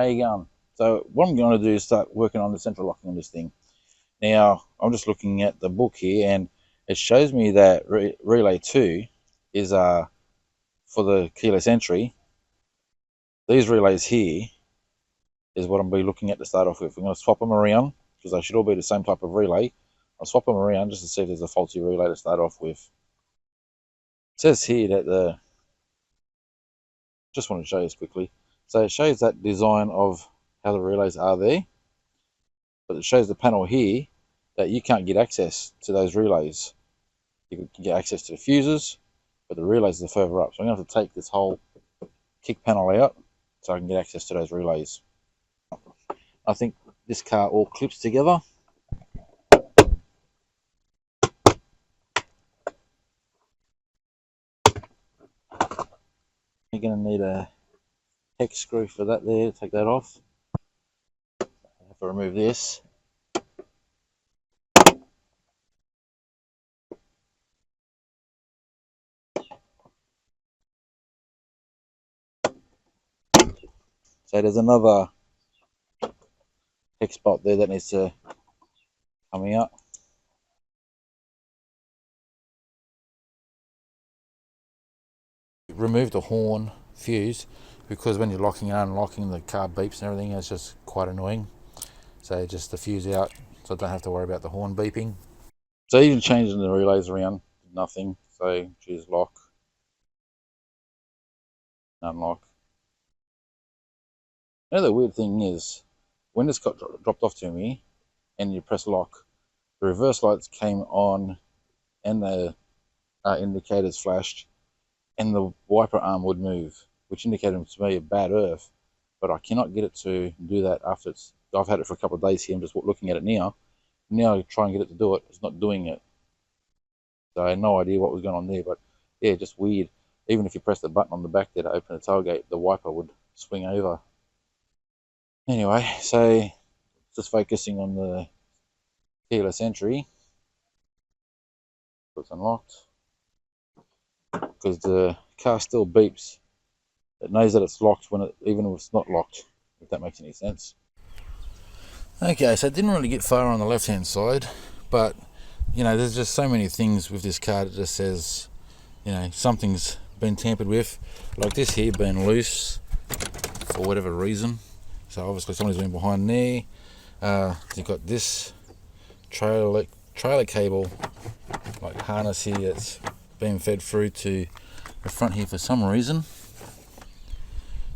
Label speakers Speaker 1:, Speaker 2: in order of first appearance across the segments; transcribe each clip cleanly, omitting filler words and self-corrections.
Speaker 1: How you going? So what I'm going to do is start working on the central locking on this thing. Now, I'm just looking at the book here, and it shows me that relay 2 is for the keyless entry. These relays here is what I'm going to be looking at to start off with. I'm going to swap them around because they should all be the same type of relay. I'll swap them around just to see if there's a faulty relay to start off with. It says here that just want to show you this quickly. So it shows that design of how the relays are there, but it shows the panel here that you can't get access to those relays. You can get access to the fuses, but the relays are further up. So I'm going to have to take this whole kick panel out so I can get access to those relays. I think this car all clips together. You're going to need a hex screw for that there to take that off. I have to remove this. So there's another hex bolt there that needs to come out. Remove the horn fuse because when you're locking and unlocking, the car beeps and everything. It's just quite annoying. So just the fuse out so I don't have to worry about the horn beeping. So even changing the relays around, nothing. So choose lock, unlock. Now the weird thing is, when this got dropped off to me and you press lock, the reverse lights came on and the indicators flashed and the wiper arm would move, which indicated to me a bad earth, but I cannot get it to do that after I've had it for a couple of days here. I'm just looking at it now. Now I try and get it to do it, it's not doing it. So I had no idea what was going on there, but yeah, just weird. Even if you press the button on the back there to open the tailgate, the wiper would swing over. Anyway, so just focusing on the keyless entry. It's unlocked because the car still beeps. It knows that it's locked when even if it's not locked, if that makes any sense. Okay, so it didn't really get far on the left hand side, but you know, there's just so many things with this car that just says, you know, something's been tampered with, like this here being loose for whatever reason. So obviously somebody's been behind there. You've got this trailer cable, like harness here, that's being fed through to the front here for some reason.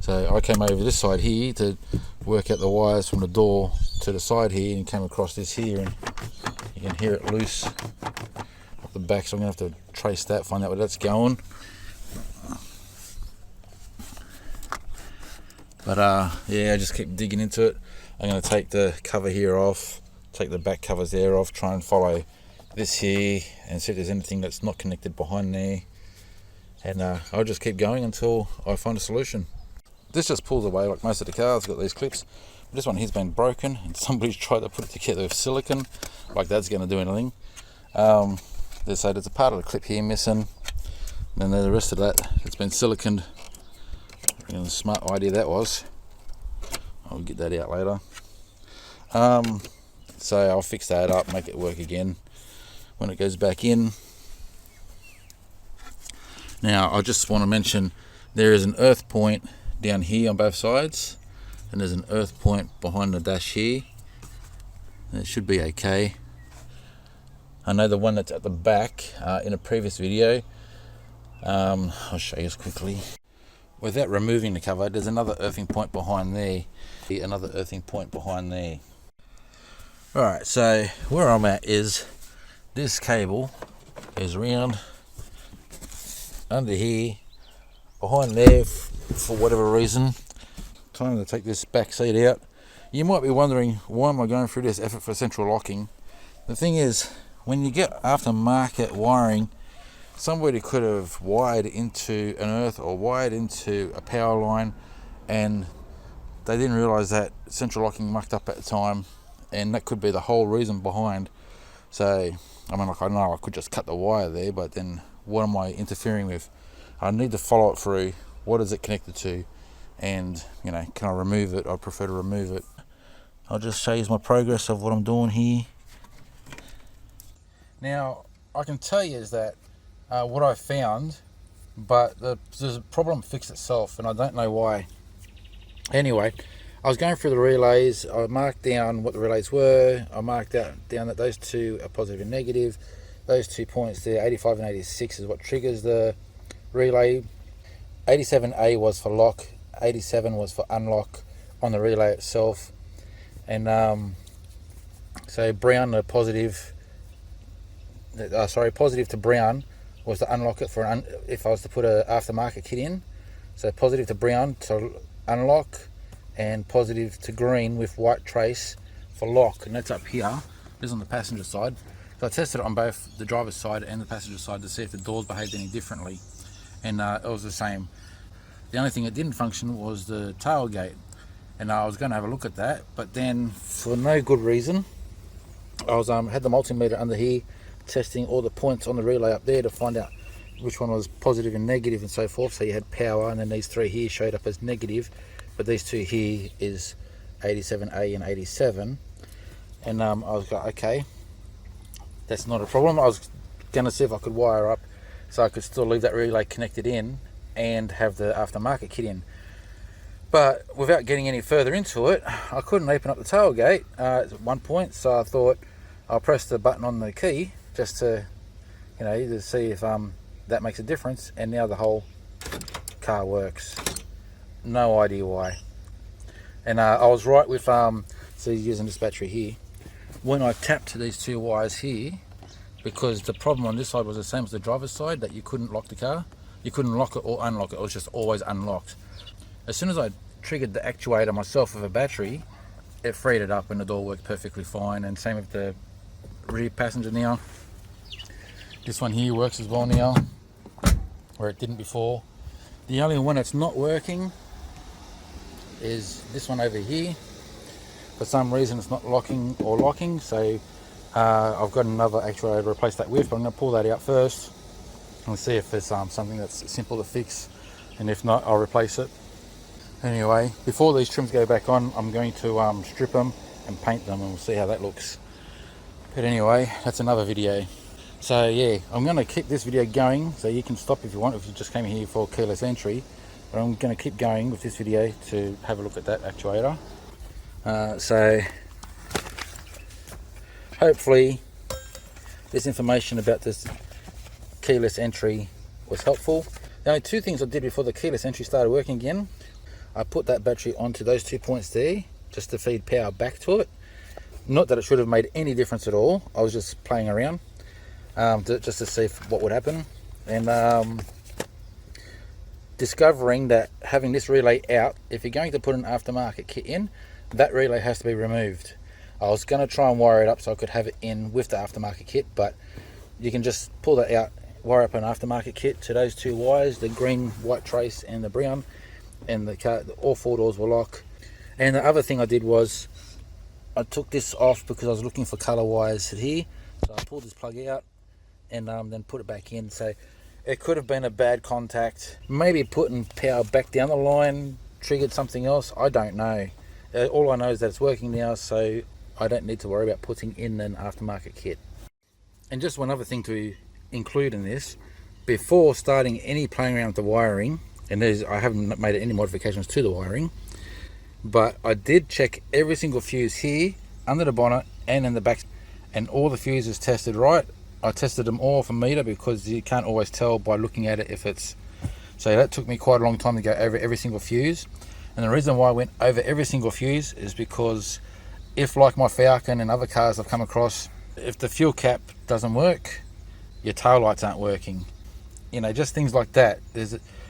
Speaker 1: So I came over this side here to work out the wires from the door to the side here and came across this here, and you can hear it loose off the back, so I'm going to have to trace that, find out where that's going. But yeah, I just keep digging into it. I'm going to take the cover here off, take the back covers there off, try and follow this here and see if there's anything that's not connected behind there, and I'll just keep going until I find a solution. This just pulls away like most of the cars. Got these clips. This one here's been broken and somebody's tried to put it together with silicone, like that's going to do anything. So there's a part of the clip here missing, and then the rest of that, it's been siliconed. And a smart idea that was. I'll get that out later. So I'll fix that up, make it work again when it goes back in. Now I just want to mention there is an earth point down here on both sides, and there's an earth point behind the dash here. It should be okay. I know the one that's at the back in a previous video, I'll show you this quickly. Without removing the cover, there's another earthing point behind there, another earthing point behind there. Alright, so where I'm at is this cable is round under here, behind there for whatever reason. Time to take this back seat out. You might be wondering, why am I going through this effort for central locking? The thing is, when you get aftermarket wiring, somebody could have wired into an earth or wired into a power line, and they didn't realize that central locking mucked up at the time, and that could be the whole reason behind. So I mean, like, I know I could just cut the wire there, but then what am I interfering with? I need to follow it through. What is it connected to? and can I remove it? I prefer to remove it. I'll just show you my progress of what I'm doing here. Now I can tell you is that what I found, but the problem fixed itself, and I don't know why. Anyway, I was going through the relays. I marked down what the relays were. I marked down that those two are positive and negative. Those 2 points there, 85 and 86, is what triggers the relay. 87A was for lock, 87 was for unlock on the relay itself. And so brown to positive, positive to brown was to unlock it for if I was to put a aftermarket kit in. So positive to brown to unlock, and positive to green with white trace for lock, and that's up here. This is on the passenger side. So I tested it on both the driver's side and the passenger side to see if the doors behaved any differently, and it was the same. The only thing that didn't function was the tailgate, and I was going to have a look at that, but then for no good reason, I was had the multimeter under here testing all the points on the relay up there to find out which one was positive and negative and so forth. So you had power, and then these three here showed up as negative, but these two here is 87A and 87. And I was like, okay, that's not a problem. I was going to see if I could wire up so I could still leave that relay connected in and have the aftermarket kit in. But without getting any further into it, I couldn't open up the tailgate at one point, so I thought I'll press the button on the key just to, to see if that makes a difference. And now the whole car works. No idea why. And I was right with so using this battery here. When I tapped these two wires here, because the problem on this side was the same as the driver's side, that you couldn't lock the car. You couldn't lock it or unlock it. It was just always unlocked. As soon as I triggered the actuator myself with a battery, it freed it up and the door worked perfectly fine. And same with the rear passenger now. This one here works as well now, where it didn't before. The only one that's not working is this one over here. For some reason it's not locking or locking, so I've got another actuator to replace that with, but I'm going to pull that out first and see if there's something that's simple to fix, and if not, I'll replace it. Anyway, before these trims go back on, I'm going to strip them and paint them, and we'll see how that looks. But anyway, that's another video. So yeah, I'm going to keep this video going, so you can stop if you want, if you just came here for keyless entry. But I'm going to keep going with this video to have a look at that actuator. So hopefully this information about this keyless entry was helpful. The only two things I did before the keyless entry started working again, I put that battery onto those 2 points there just to feed power back to it. Not that it should have made any difference at all. I was just playing around just to see what would happen, and discovering that having this relay out, if you're going to put an aftermarket kit in, that relay has to be removed. I was going to try and wire it up so I could have it in with the aftermarket kit, but you can just pull that out, wire up an aftermarket kit to those two wires, the green, white trace and the brown, and the car, all four doors will lock. And the other thing I did was I took this off because I was looking for color wires here, so I pulled this plug out and then put it back in. So it could have been a bad contact, maybe putting power back down the line triggered something else, I don't know. All I know is that it's working now, so I don't need to worry about putting in an aftermarket kit. And just one other thing to include in this, before starting any playing around with the wiring, and I haven't made any modifications to the wiring, but I did check every single fuse here, under the bonnet and in the back, and all the fuses tested right. I tested them all off a meter because you can't always tell by looking at it if it's... So that took me quite a long time to go over every single fuse. And the reason why I went over every single fuse is because if, like my Falcon and other cars I've come across, if the fuel cap doesn't work, your tail lights aren't working. Just things like that.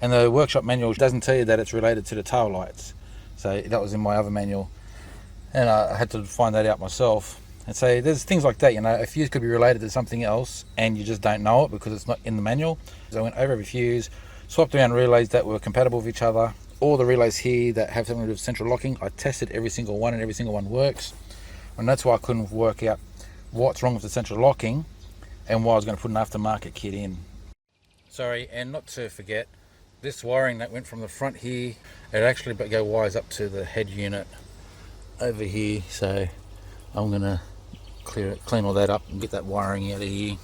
Speaker 1: And the workshop manual doesn't tell you that it's related to the tail lights. So that was in my other manual, and I had to find that out myself. And so there's things like that, a fuse could be related to something else and you just don't know it because it's not in the manual. So I went over every fuse, swapped around relays that were compatible with each other. All the relays here that have something to do with central locking, I tested every single one, and every single one works. And that's why I couldn't work out what's wrong with the central locking and why I was going to put an aftermarket kit in. Sorry, and not to forget, This wiring that went from the front here, it actually go wires up to the head unit over here, so I'm gonna clean all that up and get that wiring out of here.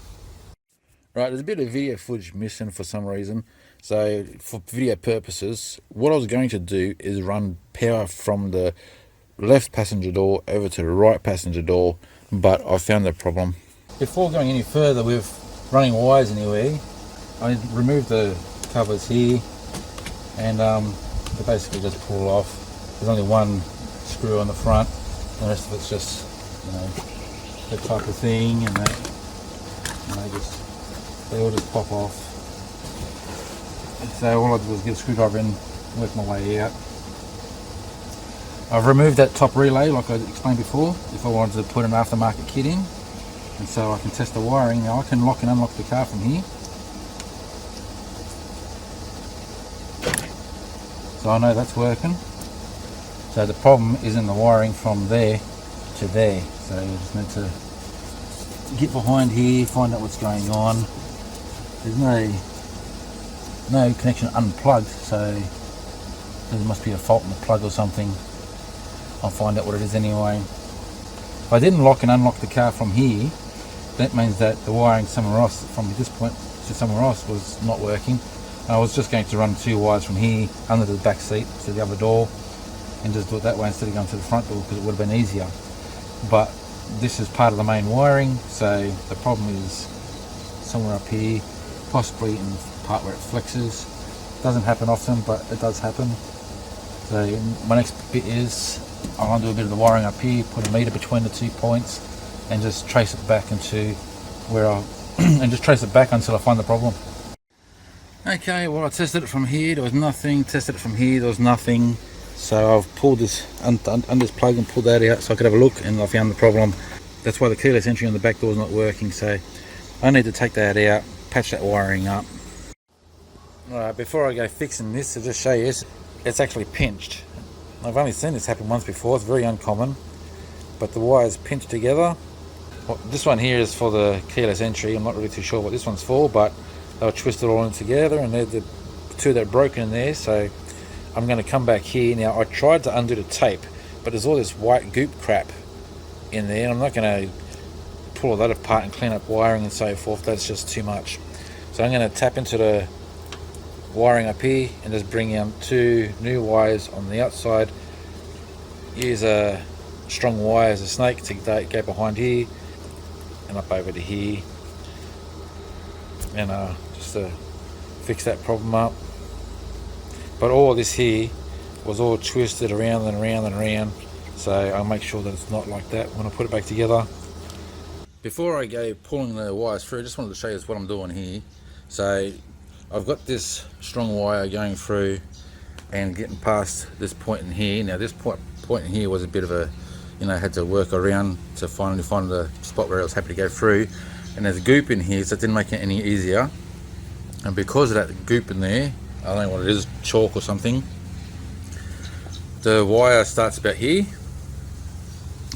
Speaker 1: Right, there's a bit of video footage missing for some reason, so for video purposes, what I was going to do is run power from the left passenger door over to the right passenger door, but I found the problem. Before going any further with running wires anywhere, I removed the covers here, and they basically just pull off. There's only one screw on the front, the rest of it's just, you know, that type of thing, and that, you know, they all just pop off. So all I did was get a screwdriver in, work my way out. I've removed that top relay like I explained before, if I wanted to put an aftermarket kit in, and so I can test the wiring. Now I can lock and unlock the car from here, so I know that's working. So the problem is in the wiring from there to there, so you just need to get behind here, find out what's going on. There's no connection unplugged, so there must be a fault in the plug or something. I'll find out what it is anyway. If I didn't lock and unlock the car from here, that means that the wiring somewhere else, from this point to somewhere else, was not working. I was just going to run two wires from here under the back seat to the other door and just do it that way instead of going to the front door, because it would have been easier. But this is part of the main wiring, so the problem is somewhere up here, possibly in the part where it flexes. Doesn't happen often, but it does happen. So my next bit is I want to do a bit of the wiring up here, put a meter between the 2 points, and just trace it back into where and just trace it back until I find the problem. Okay, well, I tested it from here, there was nothing. Tested it from here, there was nothing. So I've pulled this under this plug and pulled that out so I could have a look, and I found the problem. That's why the keyless entry on the back door is not working. So I need to take that out, patch that wiring up. Alright, before I go fixing this, to just show you, it's actually pinched. I've only seen this happen once before, it's very uncommon, but the wire's pinched together. Well, this one here is for the keyless entry. I'm not really too sure what this one's for, but they were twisted all in together, and they're the two that are broken in there. So I'm going to come back here. Now, I tried to undo the tape, but there's all this white goop crap in there, and I'm not going to pull all that apart and clean up wiring and so forth. That's just too much. So I'm going to tap into the wiring up here and just bring in two new wires on the outside. Use a strong wire as a snake to go behind here and up over to here, and just to fix that problem up. But all this here was all twisted around and around and around, so I'll make sure that it's not like that when I put it back together. Before I go pulling the wires through, I just wanted to show you what I'm doing here. So I've got this strong wire going through and getting past this point in here. Now this point in here was a bit of a, you know, had to work around to finally find the spot where I was happy to go through. And there's goop in here, so it didn't make it any easier. And because of that goop in there, I don't know what it is, chalk or something, the wire starts about here,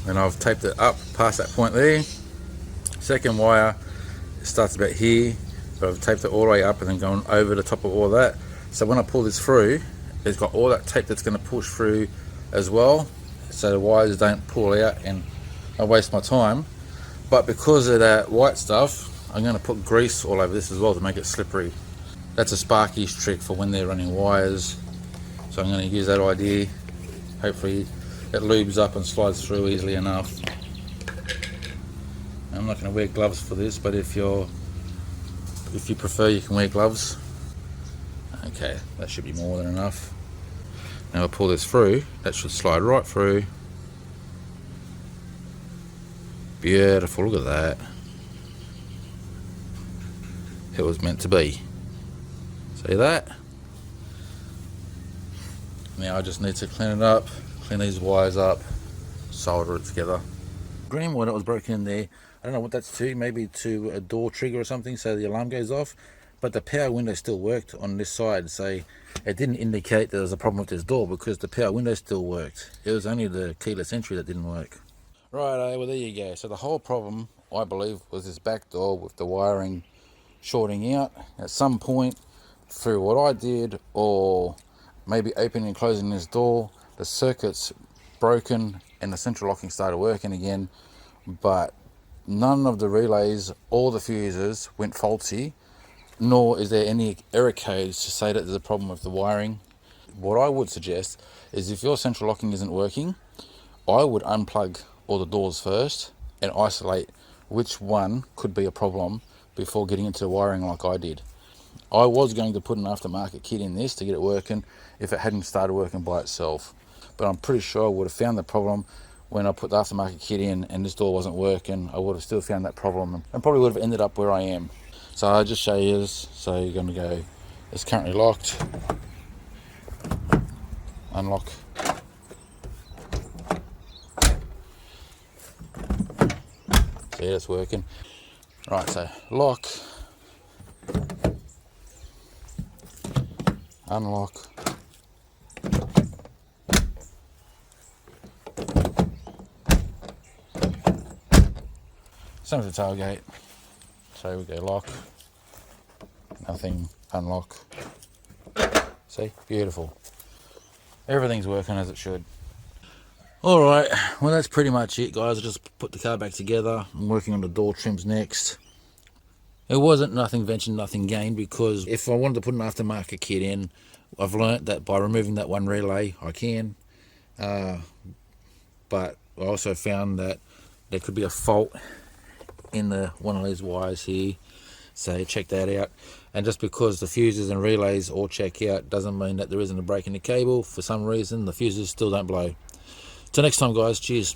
Speaker 1: and I've taped it up past that point there. Second wire starts about here, but I've taped it all the way up and then going over the top of all that. So when I pull this through, it's got all that tape that's going to push through as well, so the wires don't pull out and I waste my time. But because of that white stuff, I'm going to put grease all over this as well to make it slippery. That's a Sparky's trick for when they're running wires, so I'm going to use that idea. Hopefully it lubes up and slides through easily enough. I'm not going to wear gloves for this, but if you prefer, you can wear gloves. Okay, that should be more than enough. Now I'll pull this through, that should slide right through. Beautiful, look at that. It was meant to be. See that? Now I just need to clean it up, clean these wires up, solder it together. Green wire that was broken in there, I don't know what that's to, maybe to a door trigger or something so the alarm goes off, but the power window still worked on this side, so it didn't indicate there was a problem with this door because the power window still worked. It was only the keyless entry that didn't work. Right, well there you go. So the whole problem, I believe, was this back door with the wiring shorting out. At some point through what I did, or maybe opening and closing this door, the circuit's broken and the central locking started working again, but none of the relays or the fuses went faulty, nor is there any error codes to say that there's a problem with the wiring. What I would suggest is, if your central locking isn't working, I would unplug all the doors first and isolate which one could be a problem before getting into the wiring like I did. I was going to put an aftermarket kit in this to get it working if it hadn't started working by itself, but I'm pretty sure I would have found the problem when I put the aftermarket kit in and this door wasn't working. I would have still found that problem and probably would have ended up where I am. So I'll just show you this. So you're going to go, it's currently locked, unlock, see, it's working. Right, so lock, unlock, same as the tailgate. So we go lock, nothing, unlock. See, beautiful. Everything's working as it should. Alright, well that's pretty much it, guys. I just put the car back together. I'm working on the door trims next. It wasn't nothing ventured, nothing gained, because if I wanted to put an aftermarket kit in, I've learnt that by removing that one relay, I can. But I also found that there could be a fault in one of these wires here. So check that out. And just because the fuses and relays all check out doesn't mean that there isn't a break in the cable. For some reason, the fuses still don't blow. Till next time, guys. Cheers.